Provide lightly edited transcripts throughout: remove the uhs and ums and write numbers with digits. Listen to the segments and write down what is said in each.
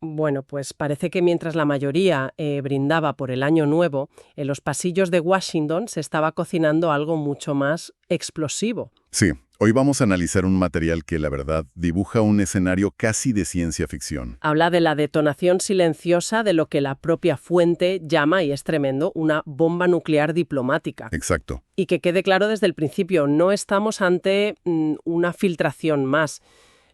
Bueno, pues parece que mientras la mayoría brindaba por el Año Nuevo, en los pasillos de Washington se estaba cocinando algo mucho más explosivo. Sí, hoy vamos a analizar un material que, la verdad, dibuja un escenario casi de ciencia ficción. Habla de la detonación silenciosa de lo que la propia fuente llama, y es tremendo, una bomba nuclear diplomática. Exacto. Y que quede claro desde el principio, no estamos ante una filtración más.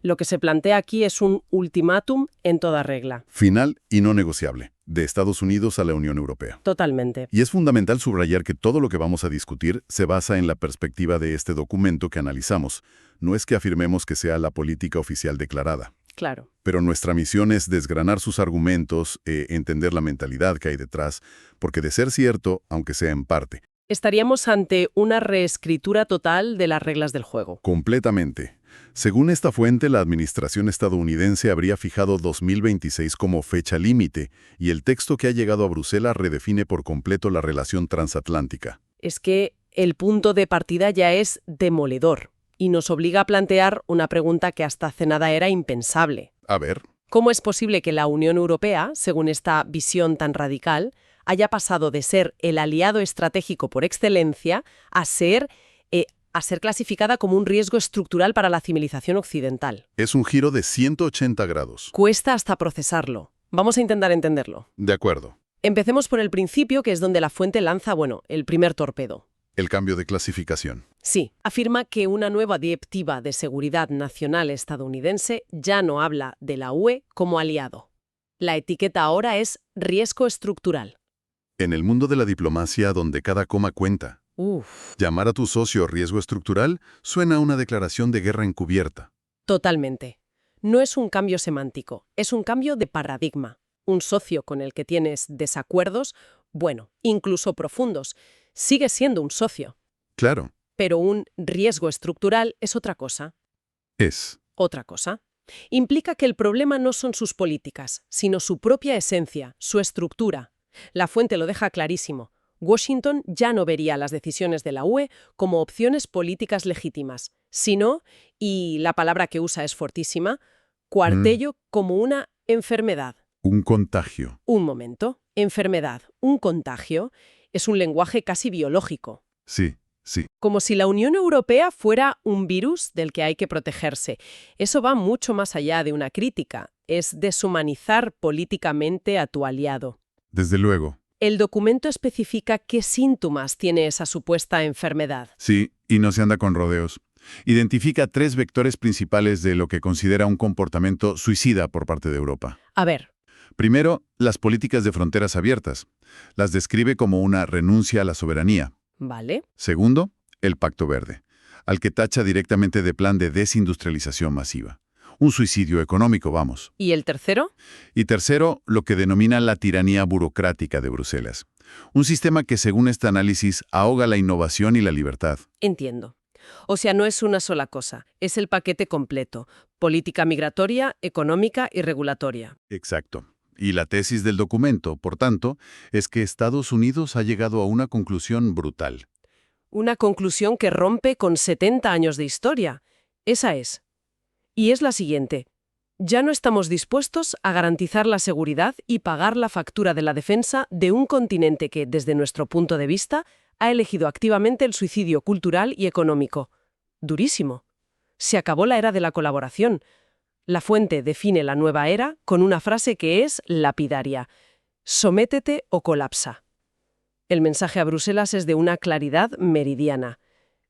Lo que se plantea aquí es un ultimátum en toda regla. Final y no negociable, de Estados Unidos a la Unión Europea. Totalmente. Y es fundamental subrayar que todo lo que vamos a discutir se basa en la perspectiva de este documento que analizamos. No es que afirmemos que sea la política oficial declarada. Claro. Pero nuestra misión es desgranar sus argumentos, entender la mentalidad que hay detrás, porque de ser cierto, aunque sea en parte, Estaríamos ante una reescritura total de las reglas del juego. completamente. Según esta fuente, la administración estadounidense habría fijado 2026 como fecha límite, y el texto que ha llegado a Bruselas redefine por completo la relación transatlántica. Es que el punto de partida ya es demoledor y nos obliga a plantear una pregunta que hasta hace nada era impensable. A ver, ¿Cómo es posible que la Unión Europea, según esta visión tan radical, haya pasado de ser el aliado estratégico por excelencia a ser clasificada como un riesgo estructural para la civilización occidental? es un giro de 180 grados. Cuesta hasta procesarlo. Vamos a intentar entenderlo. De acuerdo. Empecemos por el principio, que es donde la fuente lanza, el primer torpedo. El cambio de clasificación. Sí, afirma que una nueva directiva de seguridad nacional estadounidense ya no habla de la UE como aliado. La etiqueta ahora es riesgo estructural. En el mundo de la diplomacia, donde cada coma cuenta, Uf, llamar a tu socio riesgo estructural suena a una declaración de guerra encubierta. totalmente. No es un cambio semántico, es un cambio de paradigma. Un socio con el que tienes desacuerdos, incluso profundos, sigue siendo un socio. Claro, Pero un riesgo estructural es otra cosa. es. Otra cosa. Implica que el problema no son sus políticas, sino su propia esencia, su estructura. La fuente lo deja clarísimo. Washington ya no vería las decisiones de la UE como opciones políticas legítimas, sino, y la palabra que usa es fortísima, cuartello como una enfermedad. Un contagio. Un momento. Enfermedad, un contagio, es un lenguaje casi biológico. Sí, sí. Como si la Unión Europea fuera un virus del que hay que protegerse. Eso va mucho más allá de una crítica. Es deshumanizar políticamente a tu aliado. Desde luego. El documento especifica qué síntomas tiene esa supuesta enfermedad. Sí, y no se anda con rodeos. Identifica 3 vectores principales de lo que considera un comportamiento suicida por parte de Europa. A ver, Primero, las políticas de fronteras abiertas. Las describe como una renuncia a la soberanía. ¿vale? Segundo, el Pacto Verde, al que tacha directamente de plan de desindustrialización masiva. Un suicidio económico, vamos. ¿Y el tercero? Y tercero, lo que denomina la tiranía burocrática de Bruselas. Un sistema que, según este análisis, ahoga la innovación y la libertad. Entiendo. O sea, no es una sola cosa, es el paquete completo. Política migratoria, económica y regulatoria. Exacto. Y la tesis del documento, por tanto, es que Estados Unidos ha llegado a una conclusión brutal. Una conclusión que rompe con 70 años de historia. Esa es. Y es la siguiente. Ya no estamos dispuestos a garantizar la seguridad y pagar la factura de la defensa de un continente que, desde nuestro punto de vista, ha elegido activamente el suicidio cultural y económico. Durísimo. Se acabó la era de la colaboración. La fuente define la nueva era con una frase que es lapidaria. Sométete o colapsa. El mensaje a Bruselas es de una claridad meridiana.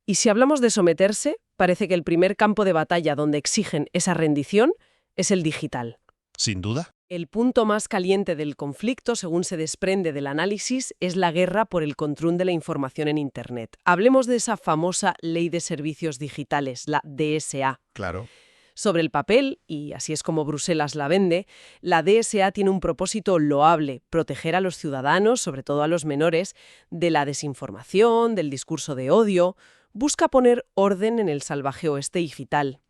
Y si hablamos de someterse, parece que el primer campo de batalla donde exigen esa rendición es el digital. Sin duda. El punto más caliente del conflicto, según se desprende del análisis, es la guerra por el control de la información en Internet. Hablemos de esa famosa Ley de Servicios Digitales, la DSA. Claro. Sobre el papel, y así es como Bruselas la vende, la DSA tiene un propósito loable: proteger a los ciudadanos, sobre todo a los menores, de la desinformación, del discurso de odio. Busca poner orden en el salvaje oeste digital.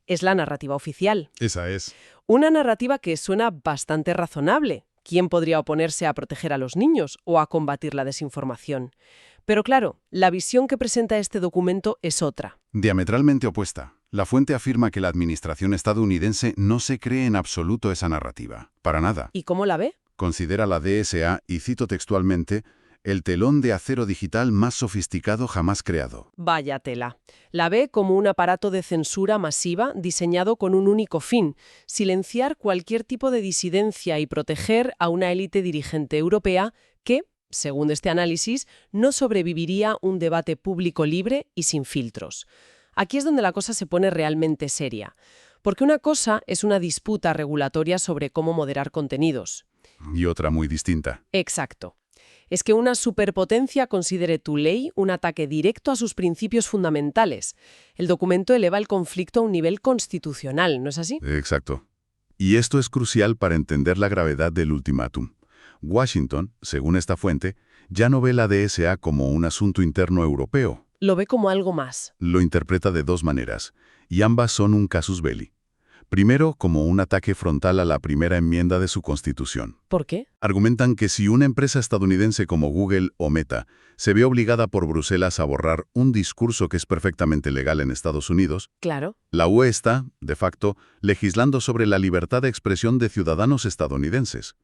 Es la narrativa oficial. Esa es. Una narrativa que suena bastante razonable. ¿Quién podría oponerse a proteger a los niños o a combatir la desinformación? Pero claro, la visión que presenta este documento es otra. Diametralmente opuesta. La fuente afirma que la administración estadounidense no se cree en absoluto esa narrativa. Para nada. ¿Y cómo la ve? Considera la DSA, y cito textualmente, el telón de acero digital más sofisticado jamás creado. Vaya tela. La ve como un aparato de censura masiva diseñado con un único fin: silenciar cualquier tipo de disidencia y proteger a una élite dirigente europea que, según este análisis, no sobreviviría un debate público libre y sin filtros. Aquí es donde la cosa se pone realmente seria, porque una cosa es una disputa regulatoria sobre cómo moderar contenidos. Y otra muy distinta. Exacto. Es que una superpotencia considere tu ley un ataque directo a sus principios fundamentales. El documento eleva el conflicto a un nivel constitucional, ¿no es así? Exacto. Y esto es crucial para entender la gravedad del ultimátum. Washington, según esta fuente, ya no ve la DSA como un asunto interno europeo. Lo ve como algo más. Lo interpreta de dos maneras, y ambas son un casus belli. Primero, como un ataque frontal a la primera enmienda de su Constitución. ¿Por qué? Argumentan que si una empresa estadounidense como Google o Meta se ve obligada por Bruselas a borrar un discurso que es perfectamente legal en Estados Unidos, Claro. la UE está, de facto, legislando sobre la libertad de expresión de ciudadanos estadounidenses.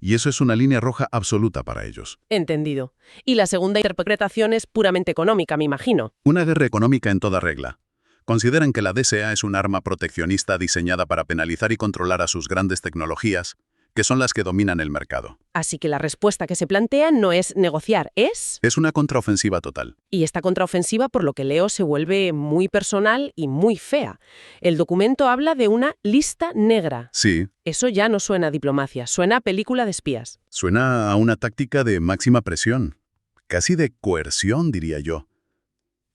Y eso es una línea roja absoluta para ellos. Entendido. Y la segunda interpretación es puramente económica, me imagino. Una guerra económica en toda regla. Consideran que la DSA es un arma proteccionista diseñada para penalizar y controlar a sus grandes tecnologías, que son las que dominan el mercado. Así que la respuesta que se plantea no es negociar, es... Es una contraofensiva total. Y esta contraofensiva, por lo que leo, se vuelve muy personal y muy fea. El documento habla de una lista negra. Sí, Eso ya no suena a diplomacia, suena a película de espías. suena a una táctica de máxima presión, casi de coerción, diría yo.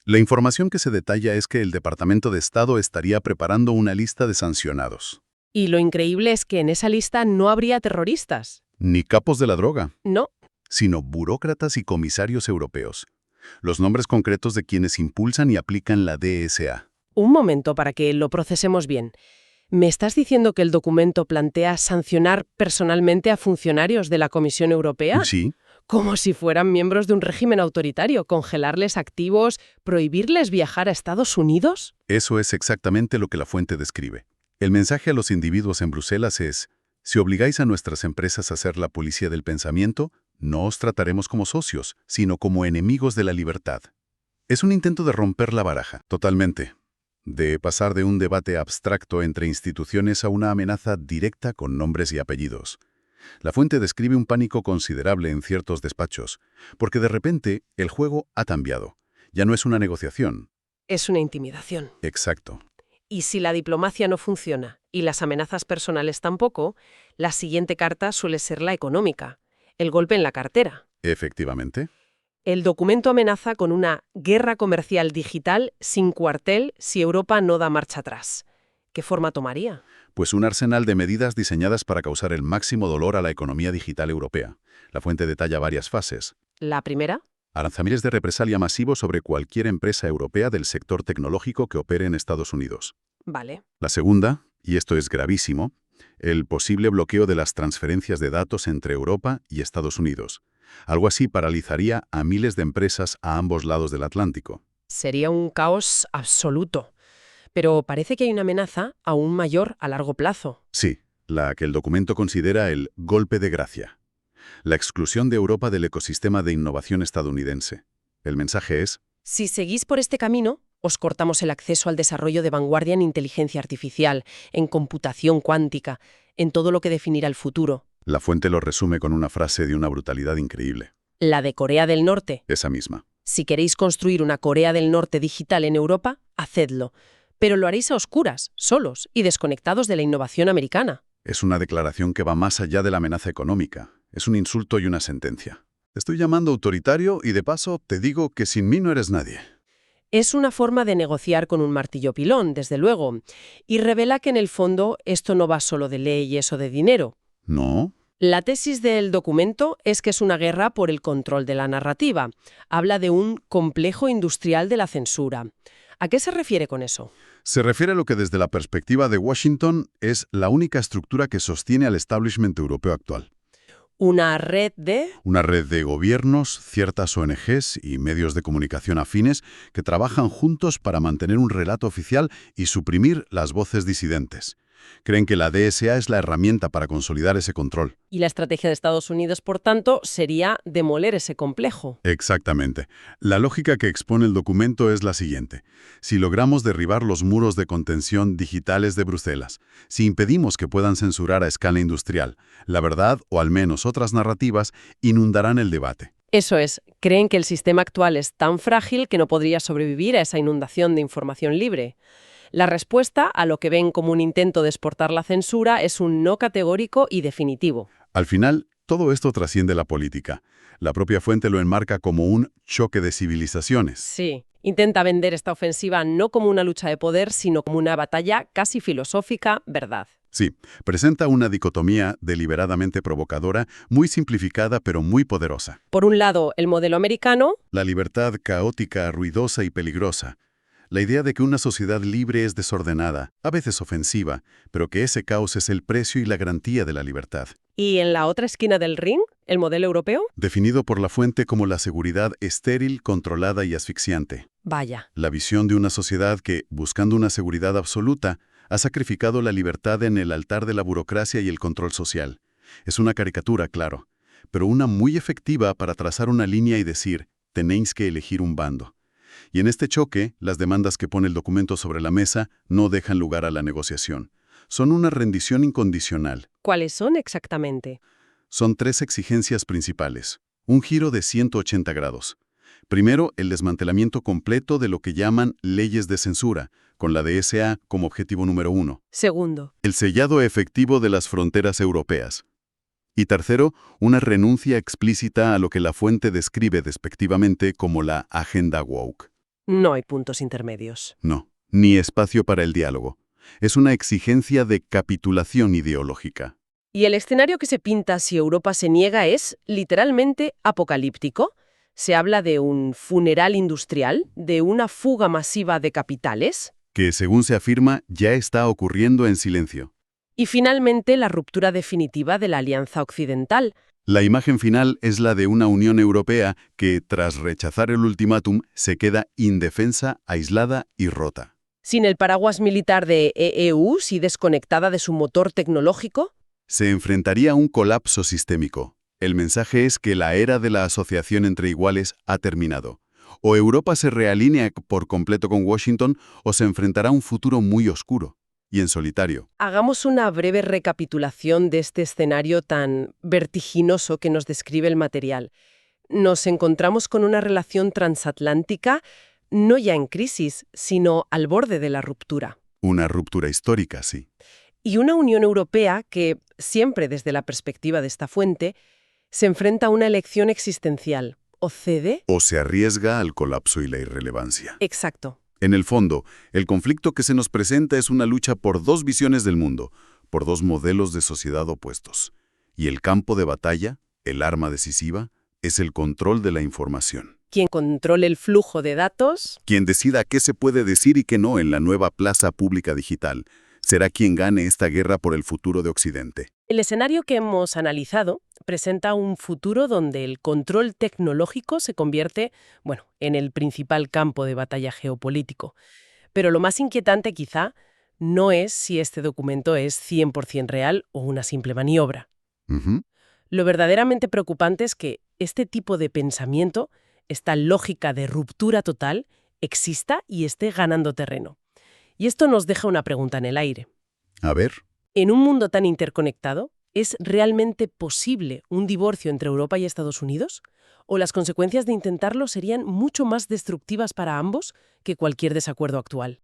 La información que se detalla es que el Departamento de Estado estaría preparando una lista de sancionados. Y lo increíble es que en esa lista no habría terroristas. Ni capos de la droga, No. sino burócratas y comisarios europeos. Los nombres concretos de quienes impulsan y aplican la DSA. Un momento para que lo procesemos bien. ¿Me estás diciendo que el documento plantea sancionar personalmente a funcionarios de la Comisión Europea? Sí, Como si fueran miembros de un régimen autoritario, congelarles activos, prohibirles viajar a Estados Unidos. eso es exactamente lo que la fuente describe. El mensaje a los individuos en Bruselas es: si obligáis a nuestras empresas a ser la policía del pensamiento, no os trataremos como socios, sino como enemigos de la libertad. Es un intento de romper la baraja, totalmente. De pasar de un debate abstracto entre instituciones a una amenaza directa con nombres y apellidos. La fuente describe un pánico considerable en ciertos despachos, porque de repente el juego ha cambiado. Ya no es una negociación. Es una intimidación. Exacto. Y si la diplomacia no funciona y las amenazas personales tampoco, la siguiente carta suele ser la económica, el golpe en la cartera. Efectivamente. El documento amenaza con una guerra comercial digital sin cuartel si Europa no da marcha atrás. ¿Qué forma tomaría? Pues un arsenal de medidas diseñadas para causar el máximo dolor a la economía digital europea. La fuente detalla varias fases. La primera, Aranceles de represalia masivos sobre cualquier empresa europea del sector tecnológico que opere en Estados Unidos. vale. La segunda, y esto es gravísimo, el posible bloqueo de las transferencias de datos entre Europa y Estados Unidos. Algo así paralizaría a miles de empresas a ambos lados del Atlántico. Sería un caos absoluto. Pero parece que hay una amenaza aún mayor a largo plazo. Sí, la que el documento considera el golpe de gracia. La exclusión de Europa del ecosistema de innovación estadounidense. El mensaje es: Si seguís por este camino, os cortamos el acceso al desarrollo de vanguardia en inteligencia artificial, en computación cuántica, en todo lo que definirá el futuro. la fuente lo resume con una frase de una brutalidad increíble. La de Corea del Norte. Esa misma. Si queréis construir una Corea del Norte digital en Europa, hacedlo. Pero lo haréis a oscuras, solos y desconectados de la innovación americana. Es una declaración que va más allá de la amenaza económica. Es un insulto y una sentencia. Te estoy llamando autoritario y de paso te digo que sin mí no eres nadie. Es una forma de negociar con un martillo pilón, desde luego, y revela que en el fondo esto no va solo de leyes o de dinero. ¿No? La tesis del documento es que es una guerra por el control de la narrativa. Habla de un complejo industrial de la censura. ¿A qué se refiere con eso? Se refiere a lo que desde la perspectiva de Washington es la única estructura que sostiene al establishment europeo actual. Una red de... Una red de gobiernos, ciertas ONGs y medios de comunicación afines que trabajan juntos para mantener un relato oficial y suprimir las voces disidentes. Creen que la DSA es la herramienta para consolidar ese control. Y la estrategia de Estados Unidos, por tanto, sería demoler ese complejo. Exactamente. La lógica que expone el documento es la siguiente. Si logramos derribar los muros de contención digitales de Bruselas, si impedimos que puedan censurar a escala industrial, la verdad, o al menos otras narrativas, inundarán el debate. Eso es, creen que el sistema actual es tan frágil que no podría sobrevivir a esa inundación de información libre. La respuesta a lo que ven como un intento de exportar la censura es un no categórico y definitivo. Al final, todo esto trasciende la política. La propia fuente lo enmarca como un choque de civilizaciones. Sí, intenta vender esta ofensiva no como una lucha de poder, sino como una batalla casi filosófica, ¿verdad? Sí, presenta una dicotomía deliberadamente provocadora, muy simplificada pero muy poderosa. Por un lado, el modelo americano, La libertad caótica, ruidosa y peligrosa. La idea de que una sociedad libre es desordenada, a veces ofensiva, pero que ese caos es el precio y la garantía de la libertad. y en la otra esquina del ring, el modelo europeo. Definido por la fuente como la seguridad estéril, controlada y asfixiante. Vaya. La visión de una sociedad que, buscando una seguridad absoluta, ha sacrificado la libertad en el altar de la burocracia y el control social. Es una caricatura, claro, pero una muy efectiva para trazar una línea y decir, tenéis que elegir un bando. Y en este choque, las demandas que pone el documento sobre la mesa no dejan lugar a la negociación. Son una rendición incondicional. ¿Cuáles son exactamente? Son 3 exigencias principales. Un giro de 180 grados. Primero, el desmantelamiento completo de lo que llaman leyes de censura, con la DSA como objetivo número 1. Segundo, El sellado efectivo de las fronteras europeas. Y tercero, una renuncia explícita a lo que la fuente describe despectivamente como la agenda woke. no hay puntos intermedios. No, ni espacio para el diálogo. Es una exigencia de capitulación ideológica. Y el escenario que se pinta si Europa se niega es, literalmente, apocalíptico. Se habla de un funeral industrial, de una fuga masiva de capitales, Que, según se afirma, ya está ocurriendo en silencio. y finalmente la ruptura definitiva de la Alianza Occidental. La imagen final es la de una Unión Europea que, tras rechazar el ultimátum, se queda indefensa, aislada y rota. Sin el paraguas militar de EU y desconectada de su motor tecnológico. Se enfrentaría a un colapso sistémico. El mensaje es que la era de la asociación entre iguales ha terminado. O Europa se realinea por completo con Washington o se enfrentará a un futuro muy oscuro y en solitario. Hagamos una breve recapitulación de este escenario tan vertiginoso que nos describe el material. Nos encontramos con una relación transatlántica no ya en crisis, sino al borde de la ruptura. Una ruptura histórica, sí. Y una Unión Europea que, siempre desde la perspectiva de esta fuente, se enfrenta a una elección existencial. ¿O cede? O se arriesga al colapso y la irrelevancia. Exacto. En el fondo, el conflicto que se nos presenta es una lucha por 2 visiones del mundo, por 2 modelos de sociedad opuestos. Y el campo de batalla, el arma decisiva, es el control de la información. Quien controle el flujo de datos. Quien decida qué se puede decir y qué no en la nueva plaza pública digital, será quien gane esta guerra por el futuro de Occidente. El escenario que hemos analizado presenta un futuro donde el control tecnológico se convierte, en el principal campo de batalla geopolítico. Pero lo más inquietante quizá no es si este documento es 100% real o una simple maniobra. Ujú. Lo verdaderamente preocupante es que este tipo de pensamiento, esta lógica de ruptura total, exista y esté ganando terreno. Y esto nos deja una pregunta en el aire. A ver. En un mundo tan interconectado, ¿es realmente posible un divorcio entre Europa y Estados Unidos? ¿O las consecuencias de intentarlo serían mucho más destructivas para ambos que cualquier desacuerdo actual?